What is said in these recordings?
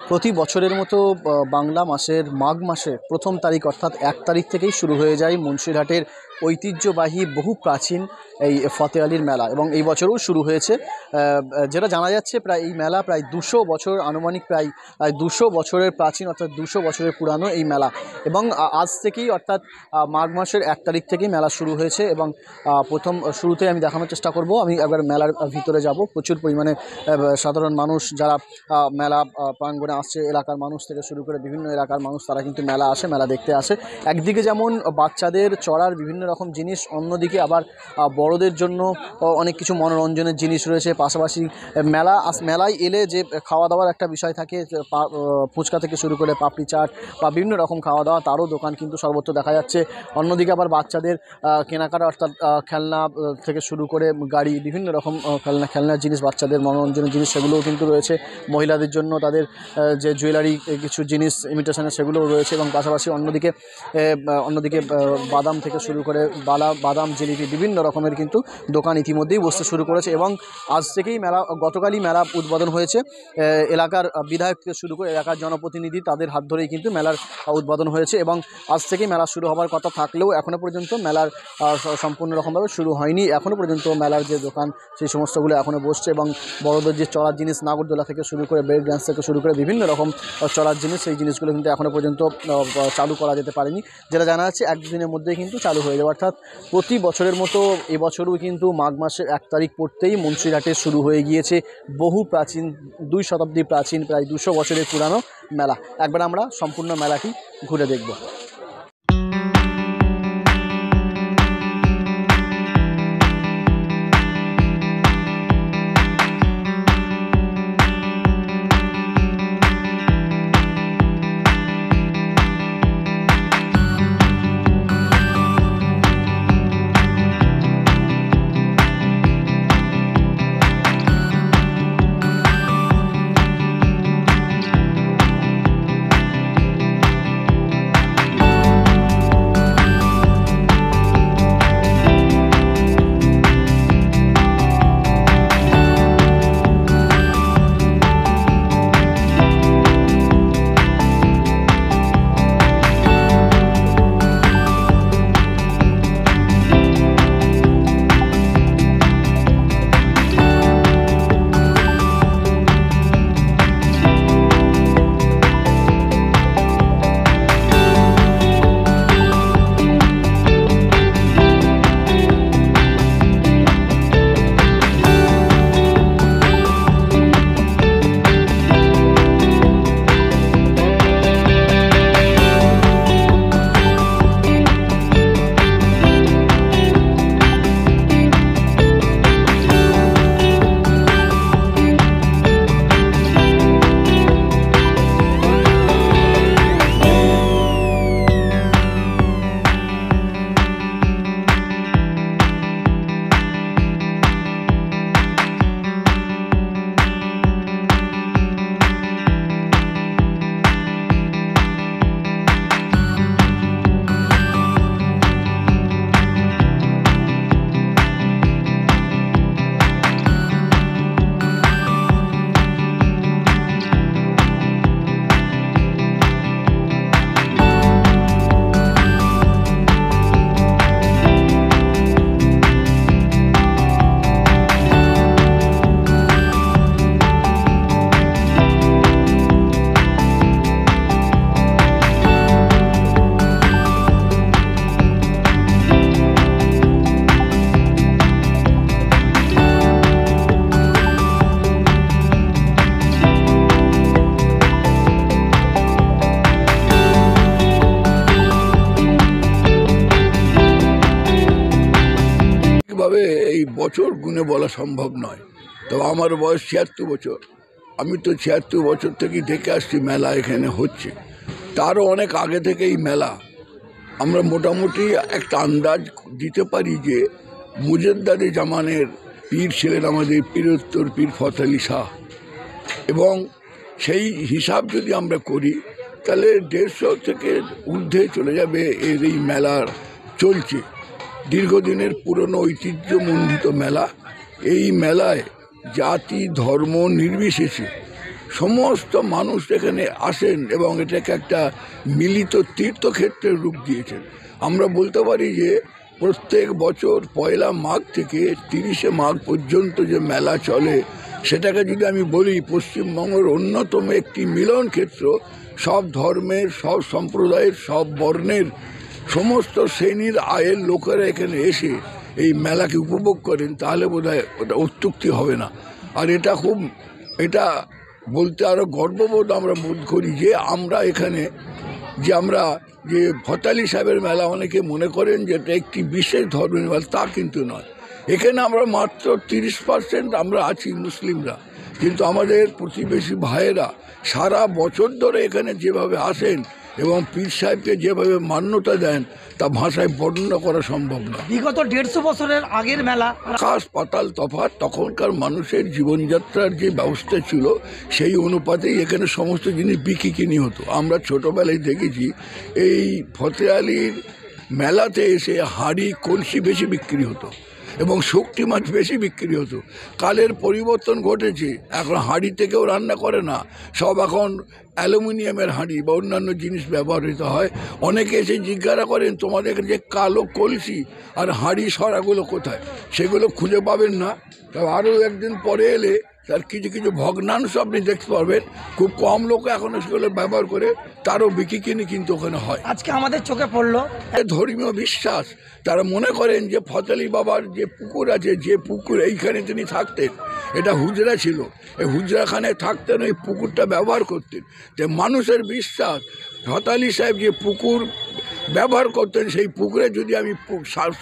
প্রতি বছরের মতো বাংলা মাসের মাঘ মাসের প্রথম তারিখ অর্থাৎ 1 তারিখ থেকেই শুরু হয়ে যায় মুন্সিরহাটের ঐতিহ্যবাহী বহু প্রাচীন এই ফতে আলীর মেলা এবং এই বছরও শুরু হয়েছে। যেটা জানা যাচ্ছে প্রায় এই মেলা প্রায় 200 বছর, আনুমানিক প্রায় 200 বছরের প্রাচীন, অর্থাৎ 200 বছরের পুরানো এই মেলা। এবং আজ থেকেই অর্থাৎ মাঘ মাসের 1 তারিখ থেকেই মেলা শুরু হয়েছে এবং প্রথম শুরুতে আমি দেখানোর চেষ্টা করব। আমি একবার মেলার ভিতরে যাব। প্রচুর পরিমাণে সাধারণ মানুষ যারা মেলা প্রাঙ্গণে আসছে, এলাকার মানুষ থেকে শুরু করে বিভিন্ন এলাকার মানুষ তারা কিন্তু মেলা দেখতে আসে। একদিকে যেমন বাচ্চাদের চড়ার বিভিন্ন রকম জিনিস, অন্যদিকে আবার বড়দের জন্য অনেক কিছু মনোরঞ্জনের জিনিস রয়েছে। পাশাপাশি মেলায় এলে যে খাওয়া দাওয়ার একটা বিষয় থাকে, ফুচকা থেকে শুরু করে পাপড়ি চাট বা বিভিন্ন রকম খাওয়া দাওয়া তারও দোকান কিন্তু সর্বত্র দেখা যাচ্ছে। অন্যদিকে আবার বাচ্চাদের কেনাকাটা অর্থাৎ খেলনা থেকে শুরু করে গাড়ি, বিভিন্ন রকম খেলনার জিনিস, বাচ্চাদের মনোরঞ্জনের জিনিস সেগুলোও কিন্তু রয়েছে। মহিলাদের জন্য তাদের যে জুয়েলারি কিছু জিনিস ইমিটেশনের সেগুলোও রয়েছে। এবং পাশাপাশি অন্যদিকে বাদাম থেকে শুরু করে বাদাম, জিলিপি বিভিন্ন রকমের কিন্তু দোকান ইতিমধ্যেই বসতে শুরু করেছে। এবং আজ থেকেই গতকালই মেলা উদ্বোধন হয়েছে। এলাকার বিধায়ক থেকে শুরু করে এলাকার জনপ্রতিনিধি তাদের হাত ধরেই কিন্তু মেলার উদ্বোধন হয়েছে এবং আজ থেকেই মেলা শুরু হওয়ার কথা থাকলেও এখনও পর্যন্ত মেলার সম্পূর্ণ রকমভাবে শুরু হয়নি। এখনও পর্যন্ত মেলার যে দোকান সেই সমস্তগুলো এখনও বসছে এবং বড়দের যে চড়ার জিনিস, নাগরদোলা থেকে শুরু করে ব্রেক ডান্স থেকে শুরু করে বিভিন্ন রকম চড়ার জিনিস, সেই জিনিসগুলো কিন্তু এখনও পর্যন্ত চালু করা যেতে পারেনি। যেটা জানা যাচ্ছে একদিনের মধ্যেই কিন্তু চালু হয়ে যাবে। অর্থাৎ প্রতি বছরের মতো এবছরও কিন্তু মাঘ মাসের 1 তারিখ পড়তেই মুন্সিরহাটে শুরু হয়ে গিয়েছে বহু প্রাচীন, 2 শতাব্দী প্রাচীন, প্রায় 200 বছরের পুরানো মেলা। একবার আমরা সম্পূর্ণ মেলাটি ঘুরে দেখব। এই বছর গুণে বলা সম্ভব নয়। তবে আমার বয়স 76 বছর। আমি তো 76 বছর থেকেই দেখে আসছি মেলা এখানে হচ্ছে। তারও অনেক আগে থেকে এই মেলা আমরা মোটামুটি একটা আন্দাজ দিতে পারি যে মুজদ্দাদে জামানের পীর ছিলেন আমাদের পীরোত্তর পীর ফতে আলী শাহ, এবং সেই হিসাব যদি আমরা করি তাহলে 150 থেকে ঊর্ধ্বে চলে যাবে এর এই মেলার চলছে। দীর্ঘদিনের পুরনো ঐতিহ্যমণ্ডিত মেলা। এই মেলায় জাতি ধর্ম নির্বিশেষে সমস্ত মানুষ এখানে আসেন এবং এটাকে একটা মিলিত তীর্থক্ষেত্রের রূপ দিয়েছেন। আমরা বলতে পারি যে প্রত্যেক বছর 1 মাঘ থেকে 30 মাঘ পর্যন্ত যে মেলা চলে, সেটাকে যদি আমি বলি পশ্চিমবঙ্গের অন্যতম একটি মিলন ক্ষেত্র। সব ধর্মের, সব সম্প্রদায়ের, সব বর্ণের, সমস্ত শ্রেণীর আয়ের লোকেরা এখানে এসে এই মেলাকে উপভোগ করেন, তাহলে বোধহয় ওটা অত্যুক্তি হবে না। আর এটা বলতে আরও গর্ববোধ আমরা বোধ করি যে আমরা এখানে যে ভতালি সাহেবের মেলা, অনেকে মনে করেন যে এটা একটি বিশেষ ধর্মের মেলা, তা কিন্তু নয়। এখানে আমরা মাত্র 30% আমরা আছি মুসলিমরা, কিন্তু আমাদের প্রতিবেশী ভাইয়েরা সারা বছর ধরে এখানে যেভাবে আসেন এবং পীর সাহেবকে যেভাবে মান্যতা দেন, তা ভাষায় বর্ণনা করা সম্ভব না। বিগত 150 বছরের আগের মেলা, আকাশ পাতাল তফাৎ। তখনকার মানুষের জীবনযাত্রার যে ব্যবস্থা ছিল, সেই অনুপাতেই এখানে সমস্ত জিনিস বিক্রি হতো। আমরা ছোটোবেলায় দেখেছি এই ফতে আলীর মেলাতে এসে হাঁড়ি, কলসি বেশি বিক্রি হতো এবং শক্তি মাছ বেশি বিক্রি হতো। কালের পরিবর্তন ঘটেছে, এখন হাঁড়ি থেকেও রান্না করে না, সব এখন অ্যালুমিনিয়ামের হাঁড়ি বা অন্যান্য জিনিস ব্যবহৃত হয়। অনেকে এসে জিজ্ঞাসা করেন তোমাদের যে কালো কলসি আর হাঁড়ি সরাগুলো কোথায়, সেগুলো খুঁজে পাবেন না। তবে আরও একদিন পরে এলে তার কিছু কিছু ভগ্নাংশ আপনি দেখতে পারবেন। খুব কম লোক এখনও সেগুলো ব্যবহার করে, তারও বিক্রি কিন্তু ওখানে হয়। আজকে আমাদের চোখে পড়লো ধর্মীয় বিশ্বাস। তারা মনে করেন যে ফতে আলী বাবার যে পুকুর আছে, যে পুকুর এইখানে তিনি থাকতেন, এটা হুজরা ছিল, এই হুজরাখানে থাকতেন, ওই পুকুরটা ব্যবহার করতেন। যে মানুষের বিশ্বাস ফতে আলী সাহেব যে পুকুর ব্যবহার করতেন, সেই পুকুরে যদি আমি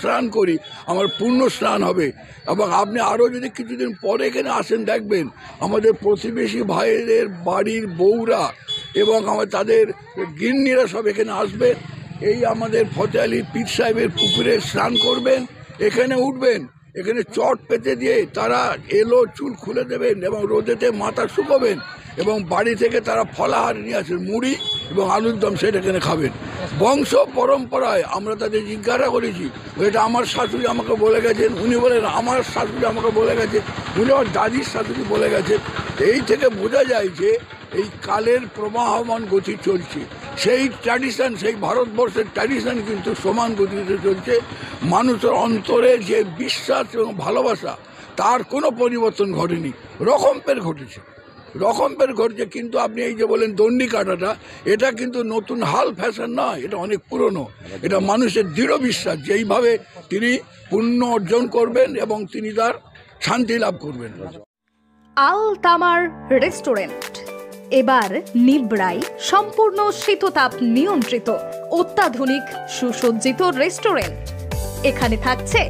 স্নান করি আমার পূর্ণ স্নান হবে। এবং আপনি আরও যদি কিছুদিন পরে এখানে আসেন, দেখবেন আমাদের প্রতিবেশী ভাইদের বাড়ির বউরা এবং তাদের গিন্নিরা সব এখানে আসবেন, এই আমাদের ফতে আলী পীর সাহেবের পুকুরে স্নান করবেন, এখানে উঠবেন, এখানে চট পেতে দিয়ে তারা চুল খুলে দেবেন এবং রোদেতে মাথা শুকোবেন এবং বাড়ি থেকে তারা ফলাহার নিয়ে আসেন, মুড়ি এবং আলুর দম, সেটা এখানে খাবেন। বংশ পরম্পরায় আমরা তাদের জিজ্ঞাসা করেছি, এটা আমার শাশুড়ি আমাকে বলে গেছেন, উনি বলেন আমার শাশুড়ি আমাকে বলে গেছে, উনি আমার দাদির শাশুড়ি বলে গেছেন। এই থেকে বোঝা যায় যে এই কালের প্রবাহমান গতি চলছে। সেই ট্র্যাডিশন, সেই ভারতবর্ষের ট্র্যাডিশন কিন্তু সমান গতিতে চলছে। মানুষের অন্তরে যে বিশ্বাস এবং ভালোবাসা, তার কোনো পরিবর্তন ঘটেনি, রকমফের ঘটেছে। কিন্তু আপনি এই যে বলেন দণ্ডি কাটাটা, এটা কিন্তু নতুন হাল ফ্যাশন নয়, এটা অনেক পুরনো। এটা মানুষের দৃঢ় বিশ্বাস যে এইভাবে তিনি পুণ্য অর্জন করবেন এবং তিনি তার শান্তি লাভ করবেন। আল তামার রেস্টুরেন্ট এবার নিবড়াই সম্পূর্ণ শীততাপ নিয়ন্ত্রিত অত্যাধুনিক সুসজ্জিত রেস্টুরেন্ট। এখানে থাকছে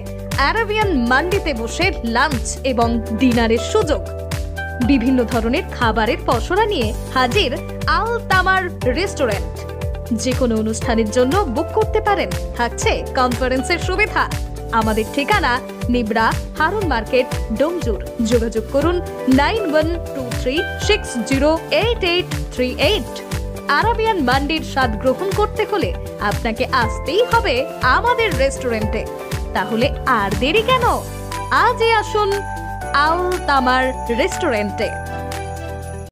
আরাবিয়ান মান্ডিতে বসে লাঞ্চ এবং ডিনারের সুযোগ। বিভিন্ন ধরনের খাবারের পসরা নিয়ে হাজির আল তামার রেস্টুরেন্ট। যে কোনো অনুষ্ঠানের জন্য বুক করতে পারেন, থাকছে কনফারেন্সের সুবিধা। আমাদের ঠিকানা নিবড়া, হারুন মার্কেট, ডোমজুর। যোগাযোগ করুন 9123608838। আরাবিয়ান মান্ডির স্বাদ গ্রহণ করতে হলে আপনাকে আসতেই হবে আমাদের রেস্টুরেন্টে। তাহলে আর দেরি কেন, আজই আসুন আল তামার রেস্টুরেন্টে।